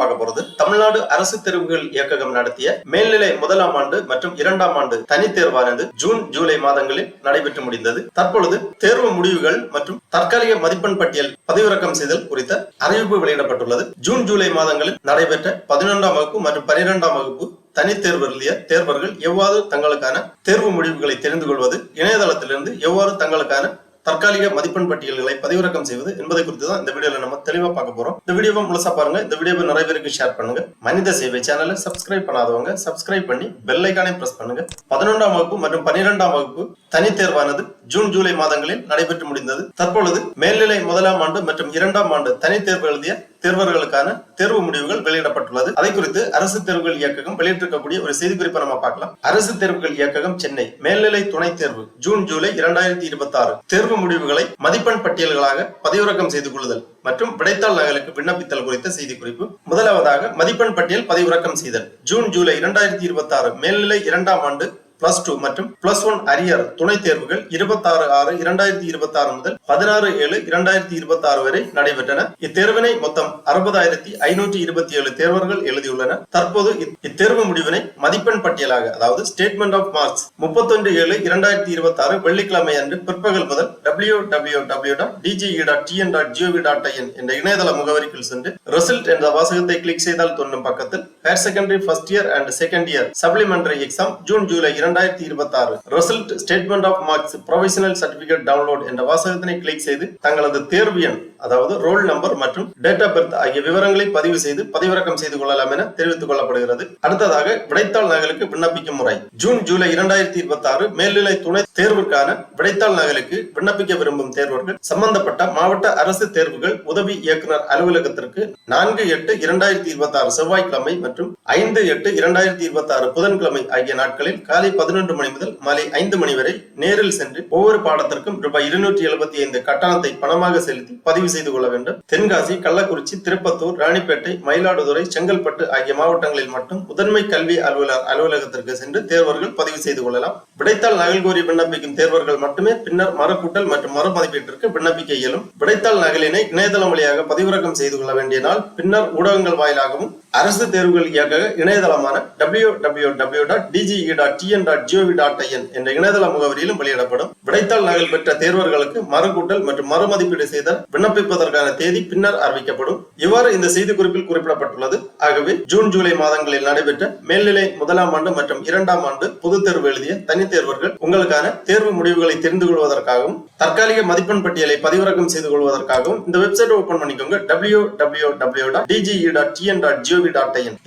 பார்க்க போறது தமிழ்நாடு அரசு தேர்வுகள் இயக்ககம் நடத்திய மேல்நிலை முதலாம் ஆண்டு மற்றும் இரண்டாம் ஆண்டு தனித் தேர்வானது ஜூன் ஜூலை மாதங்களில் நடைபெற்று முடிந்தது. தற்பொழுது தேர்வு முடிவுகள் மற்றும் தற்காலிக மதிப்பெண் பட்டியல் பதிவிறக்கம் செய்தல் குறித்த அறிவிப்பு வெளியிடப்பட்டுள்ளது. ஜூன் ஜூலை மாதங்களில் நடைபெற்ற 11ஆம் வகுப்பு மற்றும் 12ஆம் வகுப்பு தனித் தேர்வு எழுதிய தேர்வர்கள் எவ்வாறு தங்களுக்கான தேர்வு முடிவுகளை தெரிந்து கொள்வது, இணையதளத்திலிருந்து எவ்வாறு தங்களுக்கான தற்காலிக மதிப்பெண் பட்டியல்களை பதிவிறக்கம் செய்வது என்பதை குறித்து தான் இந்த வீடியோல நம்ம தெளிவா பார்க்க போறோம். இந்த வீடியோவை முழுசா பாருங்க. இந்த வீடியோவை நிறைய பேருக்கு ஷேர் பண்ணுங்க. மனித சேவை சேனலை சப்ஸ்கிரைப் பண்ணாதவங்க சப்ஸ்கிரைப் பண்ணி பெல் ஐகானை பிரஸ் பண்ணுங்க. 11ஆம் வகுப்பு மற்றும் 12ஆம் வகுப்பு தனித் தேர்வானது ஜூன் ஜூலை மாதங்களில் நடைபெற்று முடிந்தது. தற்பொழுது மேல்நிலை முதலாம் ஆண்டு மற்றும் இரண்டாம் ஆண்டு தனித் தேர்வு எழுதிய தேர்வர்களுக்கான தேர்வு முடிவுகள் வெளியிடப்பட்டுள்ளது. அதை குறித்து அரசு தேர்வுகள் இயக்ககம் வெளியிட்டிருக்கக்கூடிய ஒரு செய்தி குறிப்பை நம்ம பார்க்கலாம். அரசு தேர்வுகள் இயக்ககம் சென்னை மேல்நிலை துணைத் தேர்வு ஜூன் ஜூலை 2026 தேர்வு முடிவுகளை மதிப்பெண் பட்டியல்களாக பதிவிறக்கம் செய்து கொள்ளுதல் மற்றும் விடைத்தாள் நகலுக்கு விண்ணப்பித்தல் குறித்த செய்தி குறிப்பு. முதலாவதாக மதிப்பெண் பட்டியல் பதிவிறக்கம் செய்தல். ஜூன் ஜூலை 2026 மேல்நிலை இரண்டாம் ஆண்டு +2 மற்றும் +1 அரியர் துணை தேர்வுகள் 26/6/2026 முதல் 16/7/2026 வரை நடைபெற்றன. இத்தேர்வினை மொத்தம் 60,527 தேர்வர்கள் எழுதியுள்ளனர். தற்போது இத்தேர்வு முடிவினை மதிப்பெண் பட்டியலாக, அதாவது ஸ்டேட்மெண்ட் ஆஃப் மார்க்ஸ் 31/7/2026 வெள்ளிக்கிழமை அன்று பிற்பகல் முதல் www.dge.tn.gov.in என்ற இணையதள முகவரிக்குள் சென்று ரிசல்ட் என்ற வாசகத்தை கிளிக் செய்தால் தோன்றும் பக்கத்தில் higher secondary first year and second year supplementary exam June July 2026 result statement of marks provisional certificate download என்ற வாசகத்தினை கிளிக் செய்து தங்களது தேர்வு எண், அதாவது ரோல் நம்பர் மற்றும் டேட் ஆஃப் பர்த் ஆகிய விவரங்களை பதிவு செய்து பதிவிறக்கம் செய்து கொள்ளலாம் என தெரிவித்துக் கொள்ளப்படுகிறது. அடுத்ததாக விடைத்தாள் நகலுக்கு விண்ணப்பிக்கும் முறை. ஜூன் ஜூலை 2026 மேல்நிலை துணை தேர்வுக்கான விடைத்தாள் நகலுக்கு விண்ணப்பிக்க விரும்பும் தேர்வர்கள் சம்பந்தப்பட்ட மாவட்ட அரசு தேர்வுகள் உதவி இயக்குனர் அலுவலகத்திற்கு 4/8/2026 செவ்வாய்க்கிழமை மற்றும் 5/8/2026 புதன்கிழமை ஆகிய நாட்களில் காலை 11 மணி முதல் மாலை 5 மணி வரை நேரில் சென்று ஒவ்வொரு பாடத்திற்கும் ரூபாய் 275 கட்டணத்தை பணமாக செலுத்தி பதிவு செய்து கொள்ள வேண்டும். தென்காசி, கள்ளக்குறிச்சி, திருப்பத்தூர், ராணிப்பேட்டை, மயிலாடுதுறை, செங்கல்பட்டு ஆகிய மாவட்டங்களில் மட்டும் முதன்மை கல்வி அலுவலர் அலுவலகத்திற்கு சென்று தேர்வர்கள் பதிவு செய்து கொள்ளலாம். விடைத்தாள் நகல் கோரி விண்ணப்பிக்கும் தேர்வர்கள் மட்டுமே பின்னர் மறுகூட்டல் மற்றும் மறுமதிப்பீட்டிற்கு விண்ணப்பிக்க இயலும். விடைத்தாள் நகலினை இணையதளம் வழியாக பதிவிறக்கம் செய்து கொள்ள வேண்டிய நாள் பின்னர் ஊடகங்கள் வாயிலாகவும் அரசு தேர்வுகள் இயக்கக இணையதளமான www.dge.tn.gov.in என்ற இணையதள முகவரியிலும் வெளியிடப்படும். விடைத்தாள் நகல் பெற்ற தேர்வர்களுக்கு மறுகூட்டல் மற்றும் மறுமதிப்பீடு செய்த விண்ணப்பிப்பதற்கான தேதி பின்னர் அறிவிக்கப்படும். இவ்வாறு இந்த செய்தி குறிப்பில் குறிப்பிடப்பட்டுள்ளது. ஆகவே ஜூன் ஜூலை மாதங்களில் நடைபெற்ற மேல்நிலை முதலாம் ஆண்டு மற்றும் இரண்டாம் ஆண்டு பொது தேர்வு எழுதிய தனித் தேர்வர்கள் உங்களுக்கான தேர்வு முடிவுகளை தெரிந்து கொள்வதற்காகவும் தற்காலிக மதிப்பெண் பட்டியலை பதிவிறக்கம் செய்து கொள்வதற்காகவும் இந்த வெப்சைட் ஓபன் பண்ணிக்கோங்க. www.dge.tn.gov.in.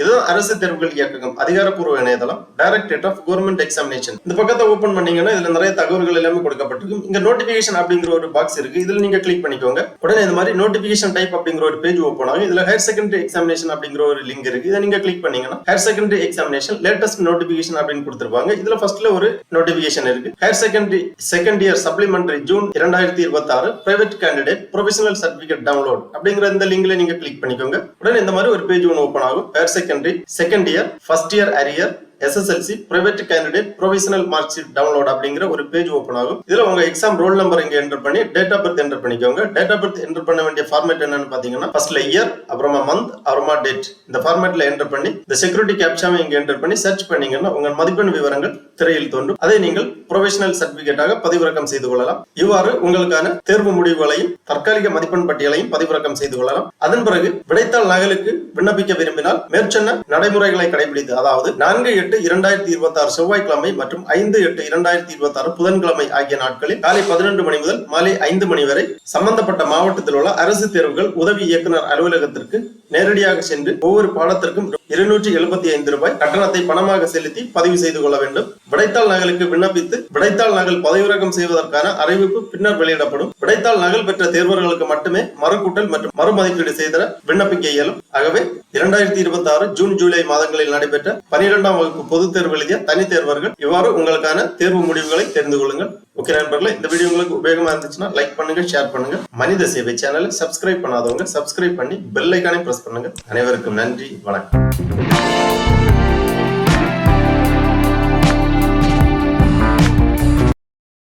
இதுதான் அரசு தேர்வுகள் இயக்ககம் அதிகாரப்பூர்வ இணையதளம், டைரக்டரேட் ஆஃப் கவர்மெண்ட் எக்ஸாமினேஷன். இந்த பக்கத்தை ஓபன் பண்ணீங்கன்னா இதுல நிறைய தகவல்கள் எல்லாமே கொடுக்கப்பட்டிருக்கும். இங்க நோட்டிபிகேஷன் அப்படிங்கிற ஒரு பாக்ஸ் இருக்கு. இதுல நீங்க கிளிக் பண்ணிக்கோங்க. உடனே இந்த மாதிரி நோட்டிபிகேஷன் டைப் அப்படிங்கிற ஒரு பேஜ் ஓபன் ஆகும். இதுல ஹையர் செகண்டரி எக்ஸாமினேஷன் அப்படிங்கிற ஒரு லிங்க் இருக்கு. இதை நீங்க கிளிக் பண்ணீங்கன்னா higher secondary examination latest notification அப்படின்னு கொடுத்திருப்பாங்க. இதுல ஃபர்ஸ்ட்ல ஒரு நோட்டிபிகேஷன் இருக்கு. Higher secondary second year supplementary June 2026 private candidate provisional certificate download அப்படிங்கிற இந்த லிங்க்ல நீங்க கிளிக் பண்ணிக்கோங்க. உடனே இந்த மாதிரி ஒரு பேஜ் ஒன்று ஓபன் ஆகும். Higher secondary second year first year arrear SSLC private candidate provisional mark sheet download அப்படிங்கிற ஒரு பேஜ் ஓபன் ஆகும். இதுல உங்க எக்ஸாம் ரோல் நம்பர் இங்க என்டர் பண்ணி டேட் ஆஃப் பர்த் என்டர் பண்ணிக்கோங்க. டேட் ஆஃப் பர்த் என்டர் பண்ண வேண்டிய ஃபார்மேட் என்னன்னு பாத்தீங்கன்னா ஃபர்ஸ்ட்ல இயர், அப்புறமா மந்த், அப்புறமா டேட். இந்த ஃபார்மேட்ல என்டர் பண்ணி இந்த செக்யூரிட்டி கேப்சாவை இங்க என்டர் பண்ணி சர்ச் பண்ணீங்கன்னா உங்கள் மதிப்பெண் விவரங்கள் திரையில் தோன்றும். அதை நீங்கள் ப்ரொவிஷனல் சர்டிபிகேட்டாக பதிவிறக்கம் செய்து கொள்ளலாம். இவ்வாறு உங்களுக்கான தேர்வு முடிவுகளையும் தற்காலிக மதிப்பெண் பட்டியலையும் பதிவிறக்கம் செய்து கொள்ளலாம். அதன் பிறகு விடைத்தாள் நகலுக்கு விண்ணப்பிக்க விரும்பினால் மேற்சொன்ன நடைமுறைகளை கடைபிடித்து, அதாவது 4/8/2026 செவ்வாய்க்கிழமை மற்றும் 5/8/2026 புதன்கிழமை ஆகிய நாட்களில் காலை 11 மணி முதல் மாலை 5 மணி வரை சம்பந்தப்பட்ட மாவட்டத்தில் உள்ள அரசு தேர்வுகள் உதவி இயக்குனர் அலுவலகத்திற்கு நேரடியாக சென்று ஒவ்வொரு பாடத்திற்கும் 275 ரூபாய் கட்டணத்தை பணமாக செலுத்தி பதிவு செய்து கொள்ள வேண்டும். விடைத்தாள் நகலுக்கு விண்ணப்பித்து விடைத்தாள் நகல் பதிவிறக்கம் செய்வதற்கான அறிவிப்பு பின்னர் வெளியிடப்படும். விடைத்தாள் நகல் பெற்ற தேர்வர்களுக்கு மட்டுமே மறுகூட்டல் மற்றும் மறுமதிப்பீடு செய்த விண்ணப்பிக்க இயலும். ஆகவே 2026 ஜூன் ஜூலை மாதங்களில் நடைபெற்ற 12ஆம் வகுப்பு பொது தேர்வு எழுதிய தனி தேர்வர்கள் இவ்வாறு உங்களுக்கான தேர்வு முடிவுகளை தெரிந்து கொள்ளுங்கள். ஓகே நண்பர்களே, இந்த வீடியோ உங்களுக்கு உபயோகமா இருந்துச்சுன்னா லைக் பண்ணுங்க, ஷேர் பண்ணுங்க. மனித சேவை சேனலை சப்ஸ்கிரைப் பண்ணாதவங்க சப்ஸ்கிரைப் பண்ணி பெல் ஐகானை பிரஸ் பண்ணுங்க. அனைவருக்கும் நன்றி, வணக்கம்.